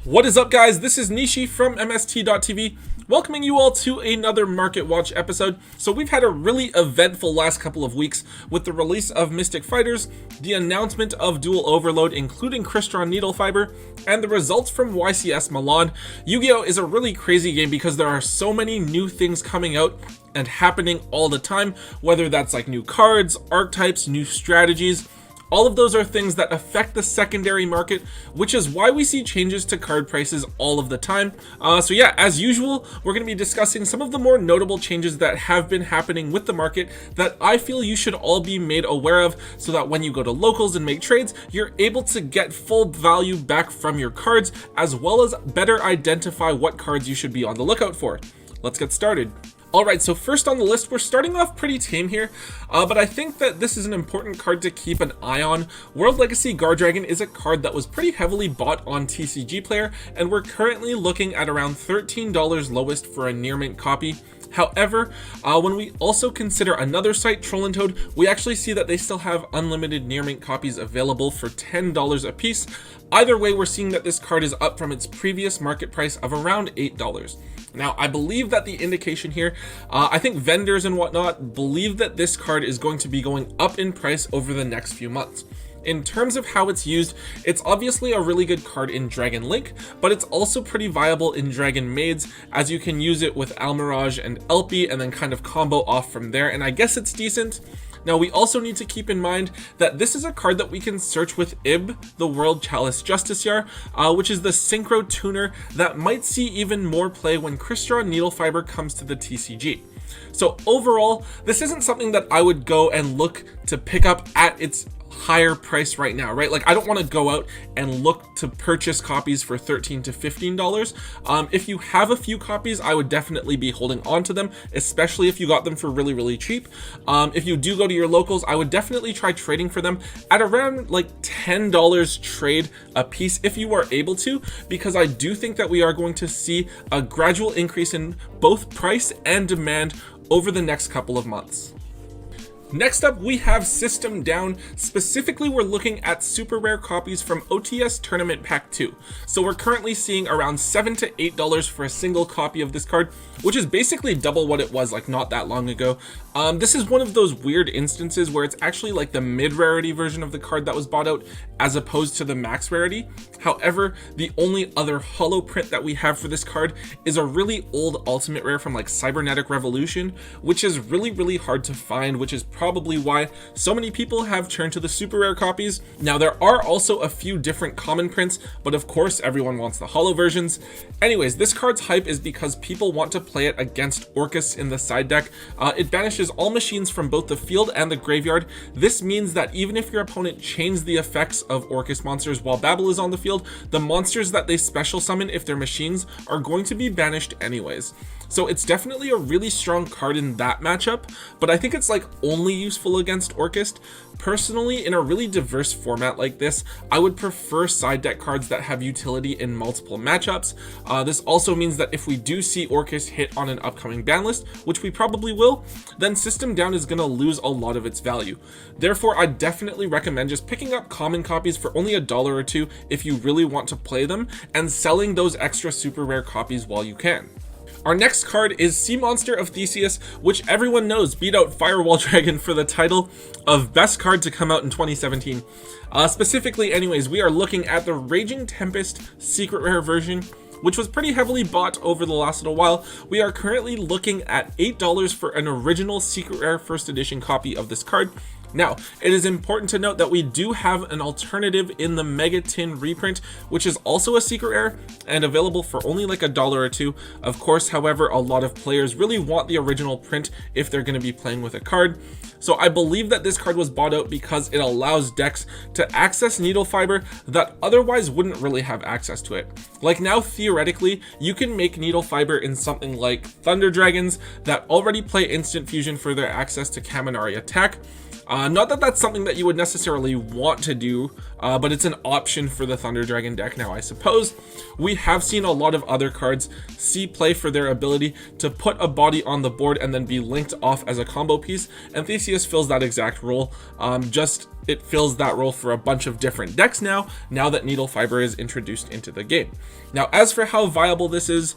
What is up, guys? This is Nishi from MST.TV, welcoming you all to another Market Watch episode. So we've had a really eventful last couple of weeks with the release of Mystic Fighters, the announcement of Duel Overload including Crystron Needle Fiber, and the results from YCS Milan. Yu-Gi-Oh! Is a really crazy game because there are so many new things coming out and happening all the time, whether that's like new cards, archetypes, new strategies. All of those are things that affect the secondary market, which is why we see changes to card prices all of the time. So yeah, as usual, we're going to be discussing some of the more notable changes that have been happening with the market that I feel you should all be made aware of, so that when you go to locals and make trades, you're able to get full value back from your cards, as well as better identify what cards you should be on the lookout for. Let's get started. Alright, so first on the list, we're starting off pretty tame here, but I think that this is an important card to keep an eye on. World Legacy Guard Dragon is a card that was pretty heavily bought on TCG Player, and we're currently looking at around $13 lowest for a near mint copy. However, when we also consider another site, Troll and Toad, we actually see that they still have unlimited near mint copies available for $10 a piece. Either way, we're seeing that this card is up from its previous market price of around $8. Now, I believe that the indication here, I think vendors and whatnot believe that this card is going to be going up in price over the next few months. In terms of how it's used, it's obviously a really good card in Dragon Link, but it's also pretty viable in Dragon Maids, as you can use it with Almirage and Elpie and then kind of combo off from there, and I guess it's decent. Now, we also need to keep in mind that this is a card that we can search with IB, the World Chalice Justiciar, which is the Synchro Tuner that might see even more play when Crystron Needle Fiber comes to the TCG. So overall, this isn't something that I would go and look to pick up at its higher price right now, right? Like, I don't want to go out and look to purchase copies for $13 to $15. If you have a few copies, I would definitely be holding on to them, especially if you got them for really cheap. If you do go to your locals, I would definitely try trading for them at around like $10 trade a piece if you are able to, because I do think that we are going to see a gradual increase in both price and demand over the next couple of months. Next up, we have System Down. Specifically, we're looking at super rare copies from OTS Tournament Pack 2. So we're currently seeing around $7 to $8 for a single copy of this card, which is basically double what it was like not that long ago. This is one of those weird instances where it's actually like the mid-rarity version of the card that was bought out, as opposed to the max rarity. However, the only other holo print that we have for this card is a really old ultimate rare from like Cybernetic Revolution, which is really hard to find, which is probably why so many people have turned to the super rare copies. Now, there are also a few different common prints, but of course everyone wants the holo versions. Anyways, this card's hype is because people want to play it against Orcus in the side deck. It banishes all machines from both the field and the graveyard. This means that even if your opponent chains the effects of Orcus monsters while Babel is on the field, the monsters that they special summon if they're machines are going to be banished anyways. So it's definitely a really strong card in that matchup, but I think it's like only useful against Orcus. Personally, in a really diverse format like this, I would prefer side deck cards that have utility in multiple matchups. This also means that if we do see Orcus hit on an upcoming ban list, which we probably will, then System Down is going to lose a lot of its value. Therefore, I definitely recommend just picking up common copies for only $1 or $2 if you really want to play them, and selling those extra super rare copies while you can. Our next card is Monster of Theseus, which everyone knows beat out Firewall Dragon for the title of best card to come out in 2017. Specifically, anyways, we are looking at the Raging Tempest secret rare version, which was pretty heavily bought over the last little while. We are currently looking at $8 for an original secret rare first edition copy of this card. Now, it is important to note that we do have an alternative in the Mega Tin reprint, which is also a secret rare and available for only like $1 or $2. Of course, however, a lot of players really want the original print if they're going to be playing with a card. So I believe that this card was bought out because it allows decks to access Needle Fiber that otherwise wouldn't really have access to it. Like now, theoretically, you can make Needle Fiber in something like Thunder Dragons that already play Instant Fusion for their access to Kaminari attack. Not that that's something that you would necessarily want to do, but it's an option for the Thunder Dragon deck now, I suppose. We have seen a lot of other cards see play for their ability to put a body on the board and then be linked off as a combo piece, and Theseus fills that exact role. It fills that role for a bunch of different decks now that Needle Fiber is introduced into the game. Now, as for how viable this is,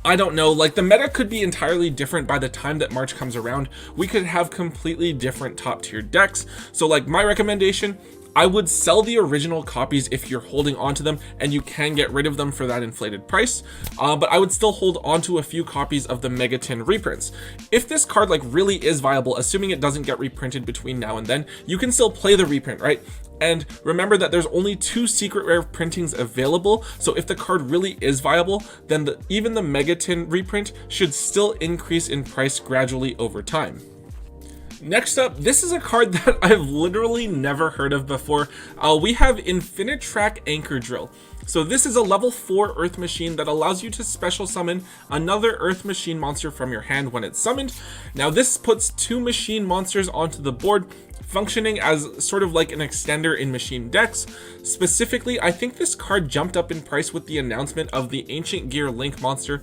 I don't know. Like, the meta could be entirely different by the time that March comes around. We could have completely different top tier decks. So like, my recommendation, I would sell the original copies if you're holding onto them and you can get rid of them for that inflated price, but I would still hold onto a few copies of the Megatin reprints. If this card like really is viable, assuming it doesn't get reprinted between now and then, you can still play the reprint, right? And remember that there's only 2 secret rare printings available, so if the card really is viable, then even the Megatin reprint should still increase in price gradually over time. Next up, this is a card that I've literally never heard of before. We have Infinitrack Anchor Drill. So this is a level 4 Earth Machine that allows you to special summon another Earth Machine monster from your hand when it's summoned. Now this puts 2 machine monsters onto the board, functioning as sort of like an extender in machine decks. Specifically, I think this card jumped up in price with the announcement of the Ancient Gear Link monster,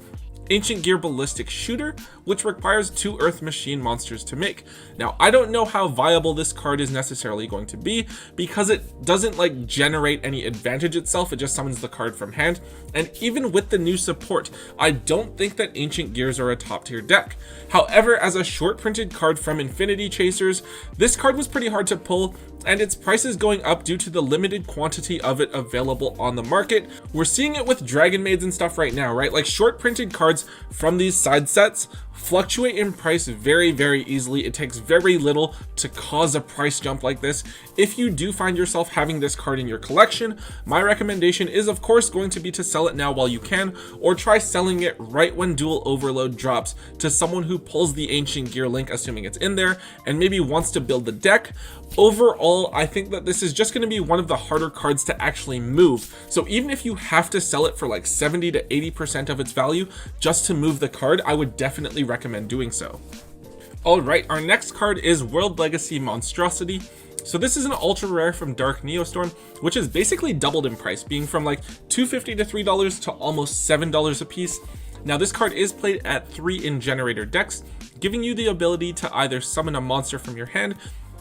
Ancient Gear Ballistic Shooter, which requires 2 Earth Machine monsters to make. Now, I don't know how viable this card is necessarily going to be, because it doesn't like generate any advantage itself, it just summons the card from hand. And even with the new support, I don't think that Ancient Gears are a top tier deck. However, as a short printed card from Infinity Chasers, this card was pretty hard to pull, and its price is going up due to the limited quantity of it available on the market. We're seeing it with Dragon Maids and stuff right now, right? Like, short printed cards from these side sets fluctuate in price very, very easily. It takes very little to cause a price jump like this. If you do find yourself having this card in your collection, my recommendation is of course going to be to sell it now while you can, or try selling it right when Duel Overload drops to someone who pulls the Ancient Gear Link, assuming it's in there, and maybe wants to build the deck. Overall, I think that this is just going to be one of the harder cards to actually move. So even if you have to sell it for like 70 to 80% of its value just to move the card, I would definitely recommend doing so. Alright, our next card is World Legacy Monstrosity. So this is an ultra rare from Dark Neostorm, which is basically doubled in price, being from like $2.50 to $3 to almost $7 a piece. Now this card is played at 3 in generator decks, giving you the ability to either summon a monster from your hand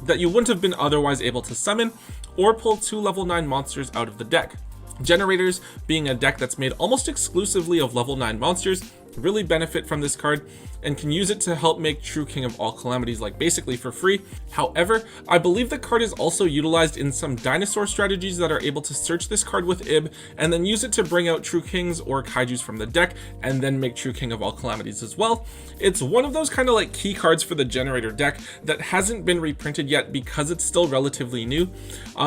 that you wouldn't have been otherwise able to summon, or pull 2 level 9 monsters out of the deck. Generators, being a deck that's made almost exclusively of level 9 monsters, really benefit from this card and can use it to help make True King of All Calamities like basically for free. However, I believe the card is also utilized in some dinosaur strategies that are able to search this card with IB and then use it to bring out True Kings or Kaijus from the deck and then make True King of All Calamities as well. It's one of those kind of like key cards for the generator deck that hasn't been reprinted yet because it's still relatively new.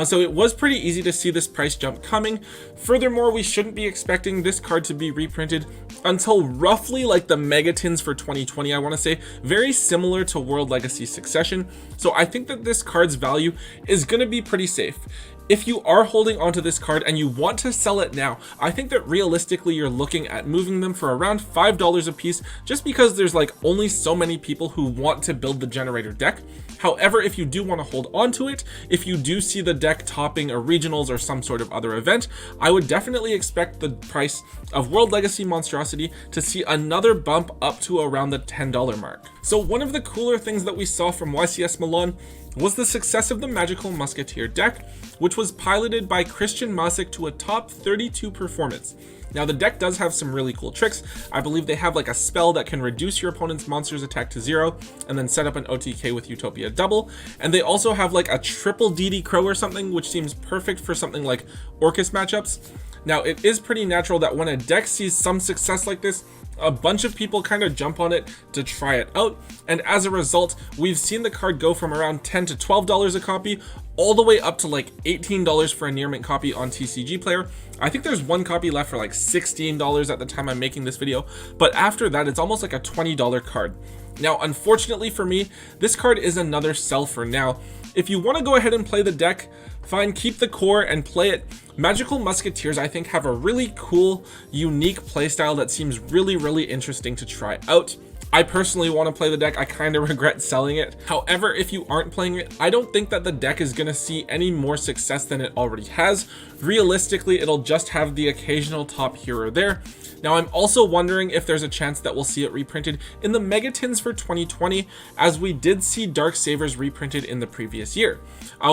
So it was pretty easy to see this price jump coming. Furthermore, we shouldn't be expecting this card to be reprinted until roughly like the Megatins for 2020, I want to say, very similar to World Legacy Succession. So I think that this card's value is going to be pretty safe. If you are holding onto this card and you want to sell it now, I think that realistically you're looking at moving them for around $5 a piece, just because there's like only so many people who want to build the generator deck. However, if you do want to hold on to it, if you do see the deck topping a regionals or some sort of other event, I would definitely expect the price of World Legacy Monstrosity to see another bump up to around the $10 mark. So one of the cooler things that we saw from YCS Milan was the success of the Magical Musketeer deck, which was piloted by Christian Masick to a top 32 performance. Now the deck does have some really cool tricks. I believe they have like a spell that can reduce your opponent's monster's attack to 0 and then set up an OTK with Utopia double. And they also have like a triple DD Crow or something, which seems perfect for something like Orcus matchups. Now it is pretty natural that when a deck sees some success like this, a bunch of people kind of jump on it to try it out, and as a result, we've seen the card go from around $10 to $12 a copy all the way up to like $18 for a near mint copy on TCG Player. I think there's one copy left for like $16 at the time I'm making this video, but after that it's almost like a $20 card. Now unfortunately for me, this card is another sell for now. If you want to go ahead and play the deck, fine, keep the core and play it. Magical Musketeers, I think, have a really cool, unique playstyle that seems really, really interesting to try out. I personally want to play the deck. I kind of regret selling it. However, if you aren't playing it, I don't think that the deck is going to see any more success than it already has. Realistically, it'll just have the occasional top here or there. Now, I'm also wondering if there's a chance that we'll see it reprinted in the Megatins for 2020, as we did see Dark Savers reprinted in the previous year.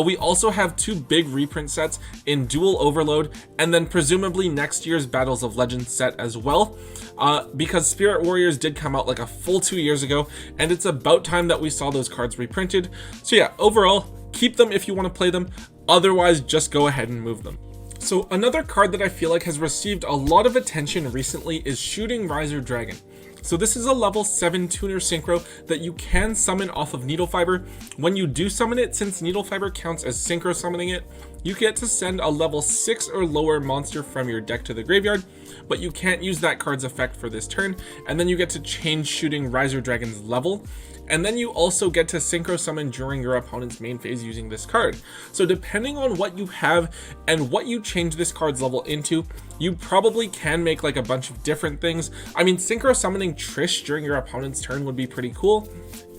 We also have 2 big reprint sets in Duel Overload, and then presumably next year's Battles of Legends set as well, because Spirit Warriors did come out like a full 2 years ago, and it's about time that we saw those cards reprinted. So yeah, overall, keep them if you want to play them, otherwise just go ahead and move them. So another card that I feel like has received a lot of attention recently is Shooting Riser Dragon. So this is a level 7 tuner synchro that you can summon off of Needle Fiber. When you do summon it, since Needle Fiber counts as synchro summoning it, you get to send a level 6 or lower monster from your deck to the graveyard, but you can't use that card's effect for this turn, and then you get to change Shooting Riser Dragon's level. And then you also get to synchro summon during your opponent's main phase using this card. So depending on what you have and what you change this card's level into, you probably can make like a bunch of different things. I mean, synchro summoning Trish during your opponent's turn would be pretty cool.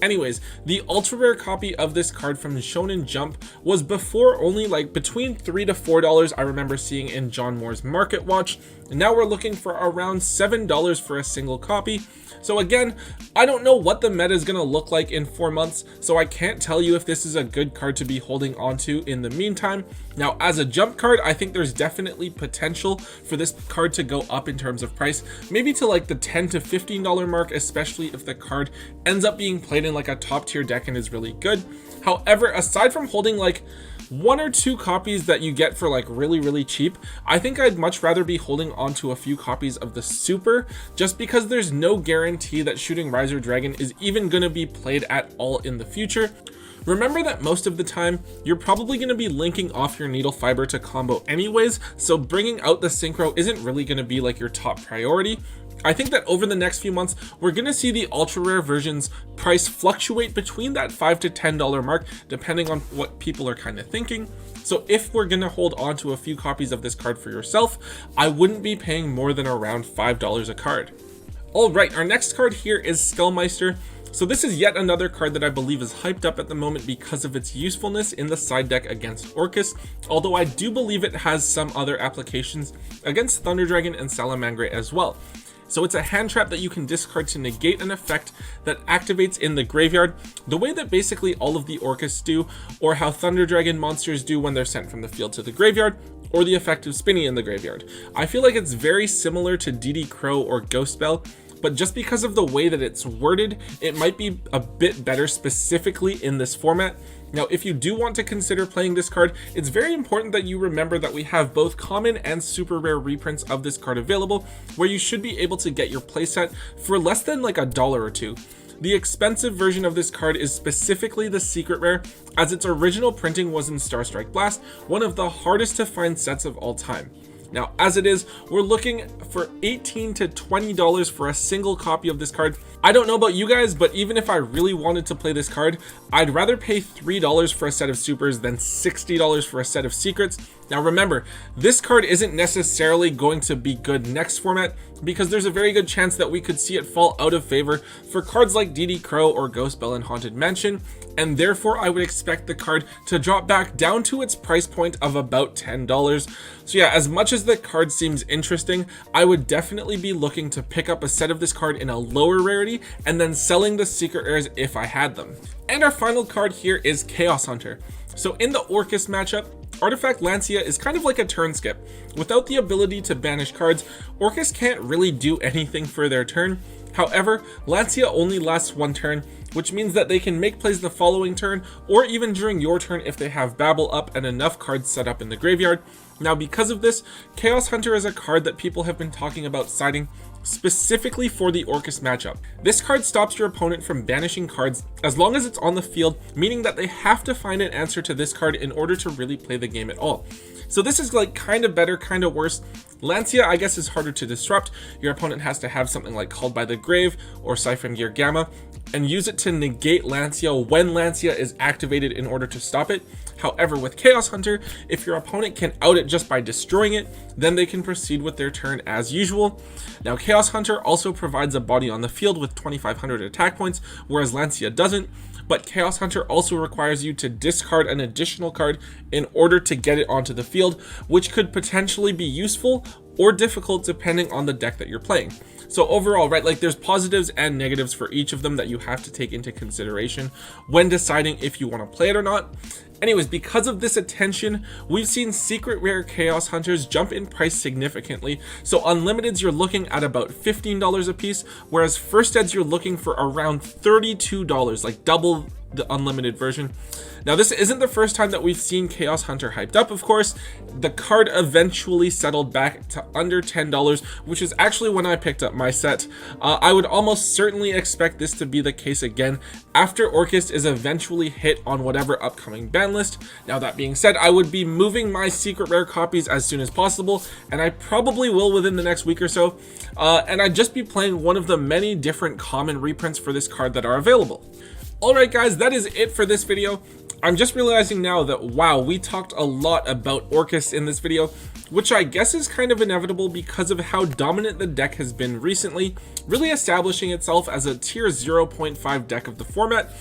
Anyways, the ultra rare copy of this card from Shonen Jump was before only like between $3 to $4 I remember seeing in John Moore's Market Watch, and now we're looking for around $7 for a single copy. So again, I don't know what the meta is going to look like in 4 months, so I can't tell you if this is a good card to be holding on to in the meantime. Now, as a jump card, I think there's definitely potential for this card to go up in terms of price, maybe to like the $10 to $15 mark, especially if the card ends up being played in like a top tier deck and is really good. However, aside from holding like 1 or 2 copies that you get for like really cheap, I think I'd much rather be holding on to a few copies of the Super, just because there's no guarantee that Shooting Riser Dragon is even going to be played at all in the future. Remember that most of the time, you're probably going to be linking off your Needle Fiber to combo anyways, so bringing out the synchro isn't really going to be like your top priority. I think that over the next few months, we're going to see the ultra rare version's price fluctuate between that $5 to $10 mark, depending on what people are kind of thinking. So if we're going to hold on to a few copies of this card for yourself, I wouldn't be paying more than around $5 a card. All right, our next card here is Skullmeister. So this is yet another card that I believe is hyped up at the moment because of its usefulness in the side deck against Orcus, although I do believe it has some other applications against Thunder Dragon and Salamangre as well. So it's a hand trap that you can discard to negate an effect that activates in the graveyard, the way that basically all of the Orcus do, or how Thunder Dragon monsters do when they're sent from the field to the graveyard, or the effect of Spinny in the graveyard. I feel like it's very similar to DD Crow or Ghost Bell, but just because of the way that it's worded, it might be a bit better specifically in this format. Now, if you do want to consider playing this card, it's very important that you remember that we have both common and super rare reprints of this card available, where you should be able to get your playset for less than like $1 or $2. The expensive version of this card is specifically the secret rare, as its original printing was in Starstrike Blast, one of the hardest to find sets of all time. Now, as it is, we're looking for $18 to $20 for a single copy of this card. I don't know about you guys, but even if I really wanted to play this card, I'd rather pay $3 for a set of supers than $60 for a set of secrets. Now remember, this card isn't necessarily going to be good next format, because there's a very good chance that we could see it fall out of favor for cards like DD Crow or Ghost Bell and Haunted Mansion, and therefore I would expect the card to drop back down to its price point of about $10. So yeah, as much as the card seems interesting, I would definitely be looking to pick up a set of this card in a lower rarity and then selling the secret rares if I had them. And our final card here is Chaos Hunter. So in the Orcus matchup, Artifact Lancia is kind of like a turn skip. Without the ability to banish cards, Orcus can't really do anything for their turn. However, Lancia only lasts 1 turn, which means that they can make plays the following turn, or even during your turn if they have Babble up and enough cards set up in the graveyard. Now because of this, Chaos Hunter is a card that people have been talking about siding specifically for the Orcus matchup. This card stops your opponent from banishing cards as long as it's on the field, meaning that they have to find an answer to this card in order to really play the game at all. So this is like kind of better, kind of worse. Lancia, I guess, is harder to disrupt. Your opponent has to have something like Called by the Grave or Siphon Gear Gamma and use it to negate Lancia when Lancia is activated in order to stop it. However, with Chaos Hunter, if your opponent can out it just by destroying it, then they can proceed with their turn as usual. Now, Chaos Chaos Hunter also provides a body on the field with 2500 attack points, whereas Lancia doesn't, but Chaos Hunter also requires you to discard an additional card in order to get it onto the field, which could potentially be useful or difficult depending on the deck that you're playing. So overall, right, like there's positives and negatives for each of them that you have to take into consideration when deciding if you want to play it or not. Anyways, because of this attention, we've seen secret rare Chaos Hunters jump in price significantly. So unlimiteds, you're looking at about $15 a piece, whereas first eds, you're looking for around $32, like double the unlimited version. Now, this isn't the first time that we've seen Chaos Hunter hyped up, of course. The card eventually settled back to under $10, which is actually when I picked up my set. I would almost certainly expect this to be the case again after Orcust is eventually hit on whatever upcoming ban list. Now, that being said, I would be moving my secret rare copies as soon as possible, and I probably will within the next week or so. And I'd just be playing one of the many different common reprints for this card that are available. Alright guys, that is it for this video. I'm just realizing now that, wow, we talked a lot about Orcust in this video, which I guess is kind of inevitable because of how dominant the deck has been recently, really establishing itself as a tier 0.5 deck of the format.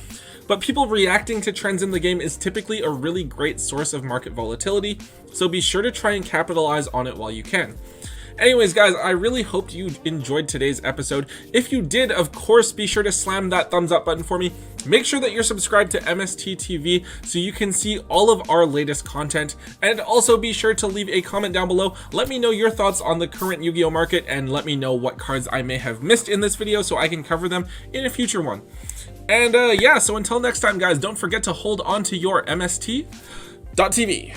But people reacting to trends in the game is typically a really great source of market volatility, so be sure to try and capitalize on it while you can. Anyways, guys, I really hope you enjoyed today's episode. If you did, of course, be sure to slam that thumbs up button for me. Make sure that you're subscribed to MST.TV so you can see all of our latest content. And also be sure to leave a comment down below. Let me know your thoughts on the current Yu-Gi-Oh market and let me know what cards I may have missed in this video so I can cover them in a future one. And yeah, so until next time, guys, don't forget to hold on to your MST.TV.